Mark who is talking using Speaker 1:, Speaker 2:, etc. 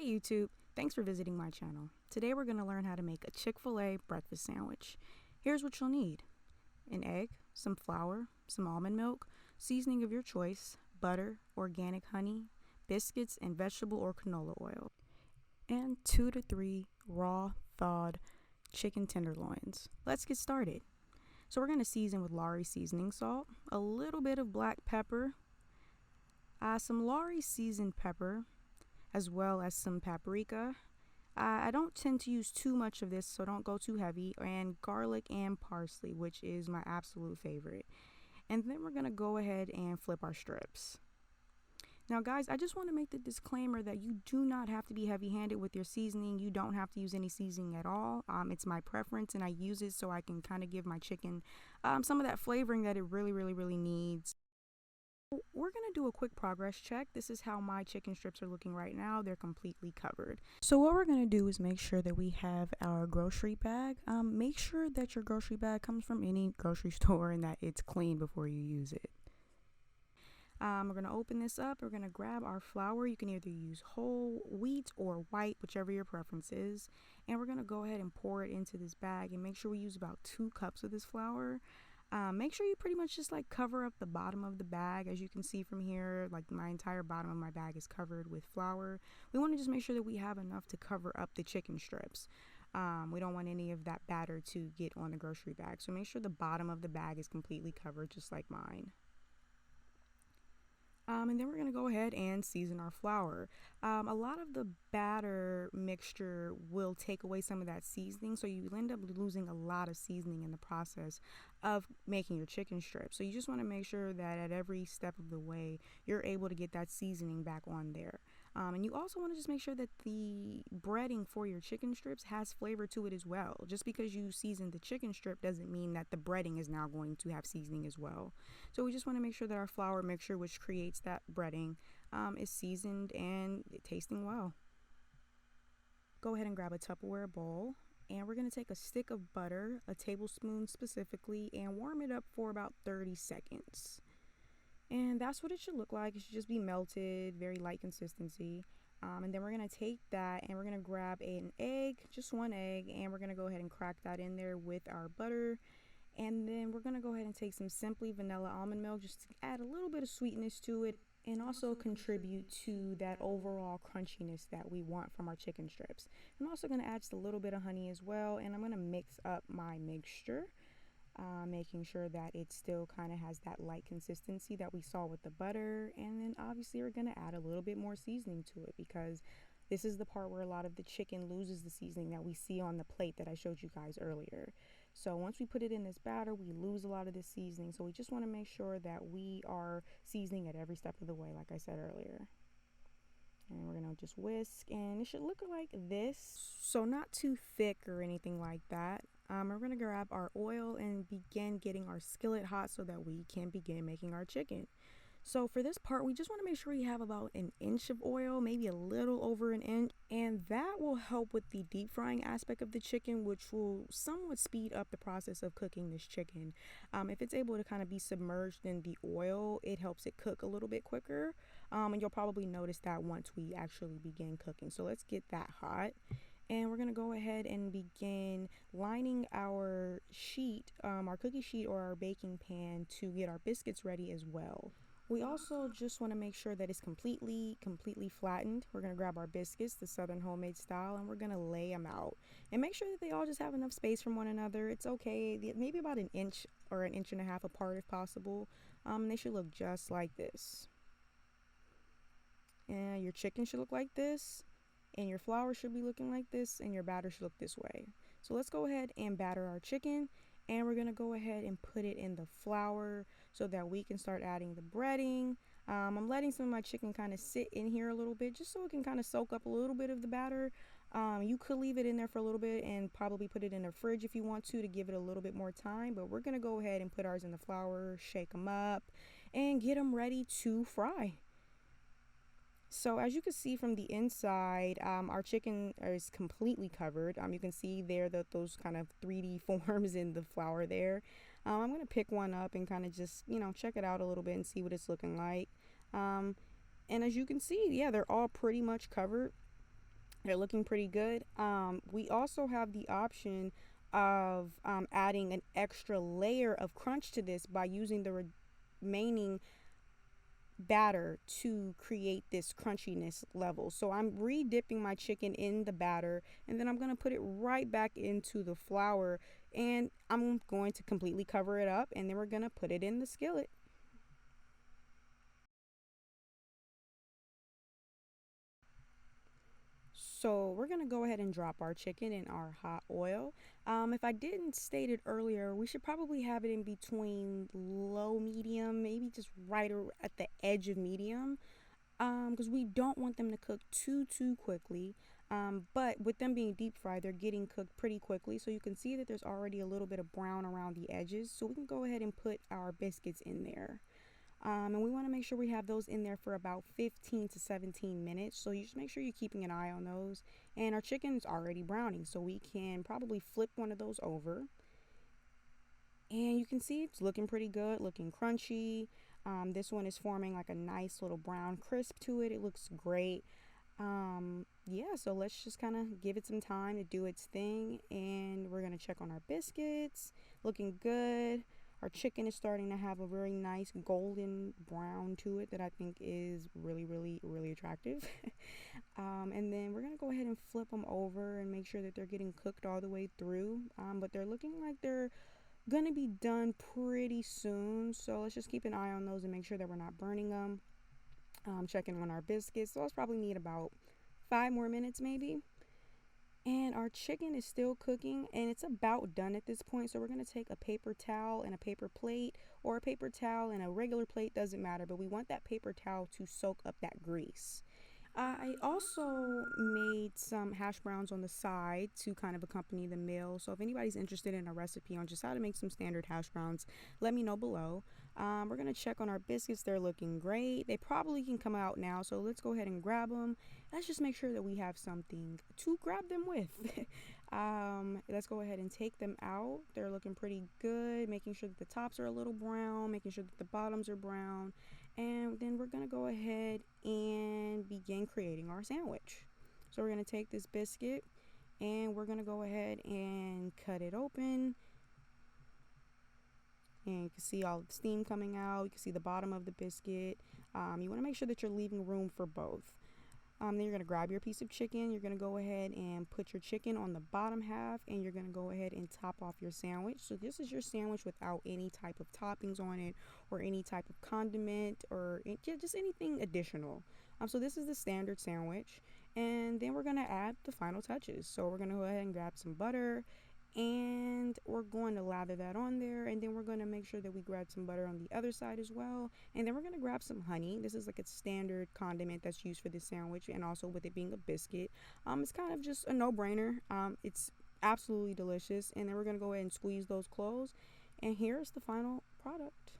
Speaker 1: Hey YouTube, thanks for visiting my channel. Today we're going to learn how to make a Chick-fil-A breakfast sandwich. Here's what you'll need: an egg, some flour, some almond milk, seasoning of your choice, butter, organic honey, biscuits, and vegetable or canola oil, and 2 to 3 raw, thawed chicken tenderloins. Let's get started. So we're going to season with Lawry seasoning salt, a little bit of black pepper, some Lawry seasoned pepper, as well as some paprika. I don't tend to use too much of this, so don't go too heavy, and garlic and parsley, which is my absolute favorite. And then we're going to go ahead and flip our strips. Now guys, I just want to make the disclaimer that you do not have to be heavy-handed with your seasoning. You don't have to use any seasoning at all. It's my preference, and I use it so I can kind of give my chicken some of that flavoring that it really needs. We're going to do a quick progress check. This is how my chicken strips are looking right now. They're completely covered. So what we're going to do is make sure that we have our grocery bag. Make sure that your grocery bag comes from any grocery store and that it's clean before you use it. We're going to open this up. We're going to grab our flour. You can either use whole wheat or white, whichever your preference is. And we're going to go ahead and pour it into this bag and make sure we use about 2 cups of this flour. Make sure you pretty much just like cover up the bottom of the bag. As you can see from here, like my entire bottom of my bag is covered with flour. We want to just make sure that we have enough to cover up the chicken strips. We don't want any of that batter to get on the grocery bag. So make sure the bottom of the bag is completely covered, just like mine. And then we're going to go ahead and season our flour. A lot of the batter mixture will take away some of that seasoning, so you end up losing a lot of seasoning in the process of making your chicken strips. So you just want to make sure that at every step of the way, you're able to get that seasoning back on there. And you also want to just make sure that the breading for your chicken strips has flavor to it as well. Just because you season the chicken strip doesn't mean that the breading is now going to have seasoning as well. So we just want to make sure that our flour mixture, which creates that breading, is seasoned and tasting well. Go ahead and grab a Tupperware bowl, and we're going to take a stick of butter, a tablespoon specifically, and warm it up for about 30 seconds. And that's what it should look like. It should just be melted, very light consistency. And then we're going to take that and we're going to grab an egg, just 1 egg, and we're going to go ahead and crack that in there with our butter. And then we're going to go ahead and take some Simply Vanilla almond milk just to add a little bit of sweetness to it and also contribute to that overall crunchiness that we want from our chicken strips. I'm also going to add just a little bit of honey as well, and I'm going to mix up my mixture, making sure that it still kind of has that light consistency that we saw with the butter. And then obviously we're going to add a little bit more seasoning to it, because this is the part where a lot of the chicken loses the seasoning that we see on the plate that I showed you guys earlier. So once we put it in this batter, we lose a lot of this seasoning. So we just want to make sure that we are seasoning at every step of the way, like I said earlier. And we're going to just whisk, and it should look like this. So not too thick or anything like that. We're going to grab our oil and begin getting our skillet hot so that we can begin making our chicken. So for this part, we just want to make sure we have about 1 inch of oil, maybe a little over 1 inch, and that will help with the deep frying aspect of the chicken, which will somewhat speed up the process of cooking this chicken. If it's able to kind of be submerged in the oil, it helps it cook a little bit quicker, and you'll probably notice that once we actually begin cooking. So let's get that hot. And we're going to go ahead and begin lining our sheet, our cookie sheet or our baking pan, to get our biscuits ready as well. We also just want to make sure that it's completely flattened. We're going to grab our biscuits, the Southern homemade style, and we're going to lay them out. And make sure that they all just have enough space from one another. It's okay, maybe about 1 inch or 1.5 inches apart if possible. They should look just like this. And your chicken should look like this. And your flour should be looking like this, and your batter should look this way. So let's go ahead and batter our chicken, and we're going to go ahead and put it in the flour so that we can start adding the breading. I'm letting some of my chicken kind of sit in here a little bit just so it can kind of soak up a little bit of the batter. You could leave it in there for a little bit and probably put it in the fridge if you want to give it a little bit more time, but we're going to go ahead and put ours in the flour, shake them up, and get them ready to fry. So as you can see from the inside, our chicken is completely covered. You can see there that those kind of 3D forms in the flour there. I'm going to pick one up and kind of just, check it out a little bit and see what it's looking like. And as you can see, yeah, they're all pretty much covered. They're looking pretty good. We also have the option of adding an extra layer of crunch to this by using the remaining batter to create this crunchiness level. So I'm re-dipping my chicken in the batter, and then I'm going to put it right back into the flour, and I'm going to completely cover it up, and then we're going to put it in the skillet. So we're gonna go ahead and drop our chicken in our hot oil. If I didn't state it earlier, we should probably have it in between low medium, maybe just right at the edge of medium, because we don't want them to cook too quickly. But with them being deep fried, they're getting cooked pretty quickly. So you can see that there's already a little bit of brown around the edges. So we can go ahead and put our biscuits in there. And we want to make sure we have those in there for about 15 to 17 minutes. So you just make sure you're keeping an eye on those. And our chicken's already browning, so we can probably flip one of those over. And you can see it's looking pretty good, looking crunchy. This one is forming like a nice little brown crisp to it. It looks great. Yeah, so let's just kind of give it some time to do its thing. And we're going to check on our biscuits. Looking good. Our chicken is starting to have a very nice golden brown to it that I think is really attractive. And then we're going to go ahead and flip them over and make sure that they're getting cooked all the way through. But they're looking like they're going to be done pretty soon. So let's just keep an eye on those and make sure that we're not burning them. Checking on our biscuits. So let's probably need about 5 more minutes maybe. And our chicken is still cooking, and it's about done at this point. So we're going to take a paper towel and a paper plate, or a paper towel and a regular plate, doesn't matter. But we want that paper towel to soak up that grease. I also made some hash browns on the side to kind of accompany the meal. So if anybody's interested in a recipe on just how to make some standard hash browns, let me know below. We're going to check on our biscuits. They're looking great. They probably can come out now. So let's go ahead and grab them. Let's just make sure that we have something to grab them with. Let's go ahead and take them out. They're looking pretty good. Making sure that the tops are a little brown. Making sure that the bottoms are brown. And then we're going to go ahead and begin creating our sandwich. So we're going to take this biscuit and we're going to go ahead and cut it open. And you can see all the steam coming out. You can see the bottom of the biscuit. You want to make sure that you're leaving room for both. Then you're going to grab your piece of chicken. You're going to go ahead and put your chicken on the bottom half, and you're going to go ahead and top off your sandwich. So this is your sandwich without any type of toppings on it or any type of condiment or just anything additional. So this is the standard sandwich. And then we're going to add the final touches. So we're going to go ahead and grab some butter, and we're going to lather that on there, and then we're going to make sure that we grab some butter on the other side as well, and then we're going to grab some honey. This is like a standard condiment that's used for this sandwich, and also with it being a biscuit, it's kind of just a no-brainer. It's absolutely delicious. And then we're going to go ahead and squeeze those closed, and here's the final product.